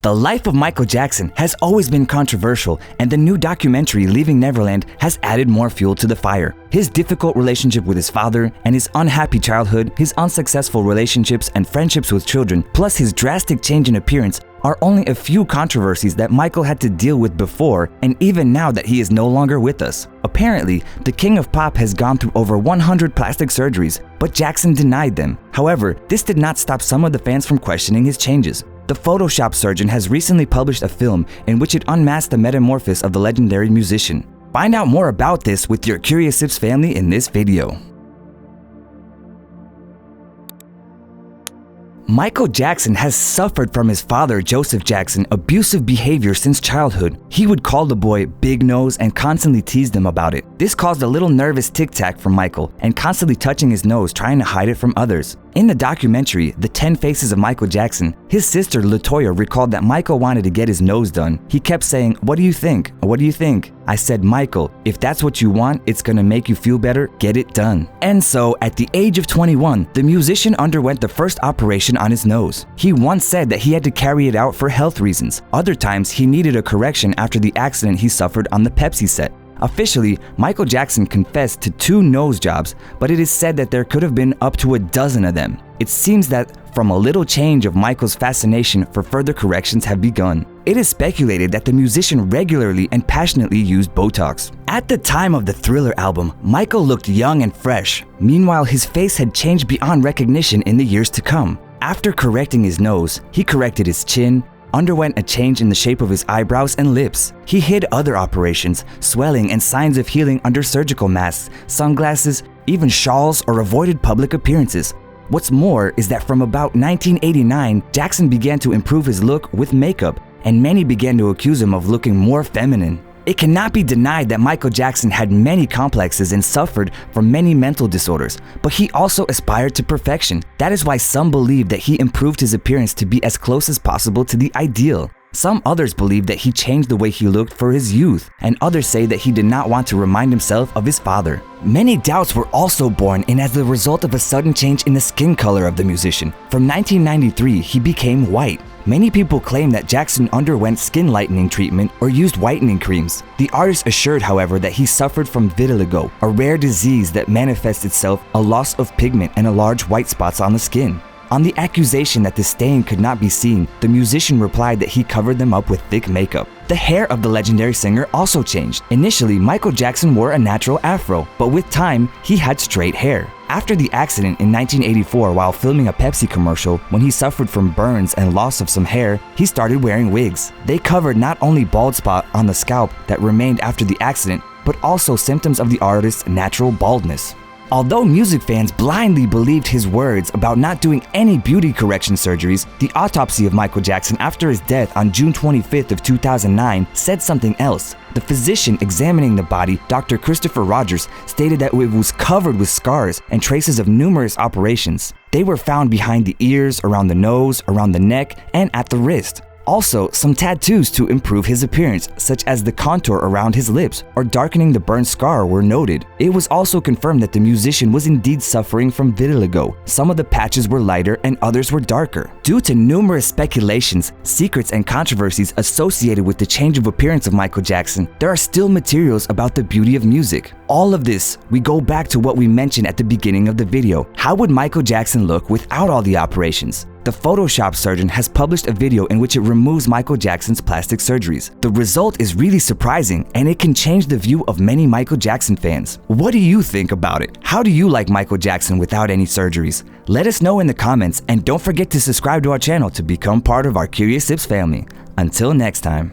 The life of Michael Jackson has always been controversial, and the new documentary Leaving Neverland has added more fuel to the fire. His difficult relationship with his father and his unhappy childhood, his unsuccessful relationships and friendships with children, plus his drastic change in appearance are only a few controversies that Michael had to deal with before and even now that he is no longer with us. Apparently, the King of Pop has gone through over 100 plastic surgeries, but Jackson denied them. However, this did not stop some of the fans from questioning his changes. The PhotoshopSurgeon has recently published a film in which it unmasked the metamorphosis of the legendary musician. Find out more about this with your CURIOSIPS family in this video. Michael Jackson has suffered from his father, Joseph Jackson, abusive behavior since childhood. He would call the boy Big Nose and constantly teased him about it. This caused a little nervous tic-tac from Michael and constantly touching his nose trying to hide it from others. In the documentary, The 10 Faces of Michael Jackson, his sister LaToya recalled that Michael wanted to get his nose done. He kept saying, "What do you think? What do you think?" I said, "Michael, if that's what you want, it's gonna make you feel better, get it done." And so, at the age of 21, the musician underwent the first operation on his nose. He once said that he had to carry it out for health reasons. Other times, he needed a correction after the accident he suffered on the Pepsi set. Officially, Michael Jackson confessed to 2 nose jobs, but it is said that there could have been up to a dozen of them. It seems that from a little change of Michael's fascination for further corrections have begun. It is speculated that the musician regularly and passionately used Botox. At the time of the Thriller album, Michael looked young and fresh. Meanwhile, his face had changed beyond recognition in the years to come. After correcting his nose, he corrected his chin, underwent a change in the shape of his eyebrows and lips. He hid other operations, swelling and signs of healing under surgical masks, sunglasses, even shawls, or avoided public appearances. What's more is that from about 1989, Jackson began to improve his look with makeup, and many began to accuse him of looking more feminine. It cannot be denied that Michael Jackson had many complexes and suffered from many mental disorders, but he also aspired to perfection. That is why some believe that he improved his appearance to be as close as possible to the ideal. Some others believe that he changed the way he looked for his youth, and others say that he did not want to remind himself of his father. Many doubts were also born in as the result of a sudden change in the skin color of the musician. From 1993, he became white. Many people claim that Jackson underwent skin lightening treatment or used whitening creams. The artist assured, however, that he suffered from vitiligo, a rare disease that manifests itself a loss of pigment and a large white spots on the skin. On the accusation that the stain could not be seen, the musician replied that he covered them up with thick makeup. The hair of the legendary singer also changed. Initially, Michael Jackson wore a natural afro, but with time, he had straight hair. After the accident in 1984 while filming a Pepsi commercial, when he suffered from burns and loss of some hair, he started wearing wigs. They covered not only bald spot on the scalp that remained after the accident, but also symptoms of the artist's natural baldness. Although music fans blindly believed his words about not doing any beauty correction surgeries, the autopsy of Michael Jackson after his death on June 25th of 2009 said something else. The physician examining the body, Dr. Christopher Rogers, stated that it was covered with scars and traces of numerous operations. They were found behind the ears, around the nose, around the neck, and at the wrist. Also, some tattoos to improve his appearance, such as the contour around his lips or darkening the burn scar, were noted. It was also confirmed that the musician was indeed suffering from vitiligo. Some of the patches were lighter and others were darker. Due to numerous speculations, secrets, and controversies associated with the change of appearance of Michael Jackson, there are still materials about the beauty of music. All of this, we go back to what we mentioned at the beginning of the video. How would Michael Jackson look without all the operations? The PhotoshopSurgeon has published a video in which it removes Michael Jackson's plastic surgeries. The result is really surprising, and it can change the view of many Michael Jackson fans. What do you think about it? How do you like Michael Jackson without any surgeries? Let us know in the comments, and don't forget to subscribe to our channel to become part of our CuriousSips family. Until next time.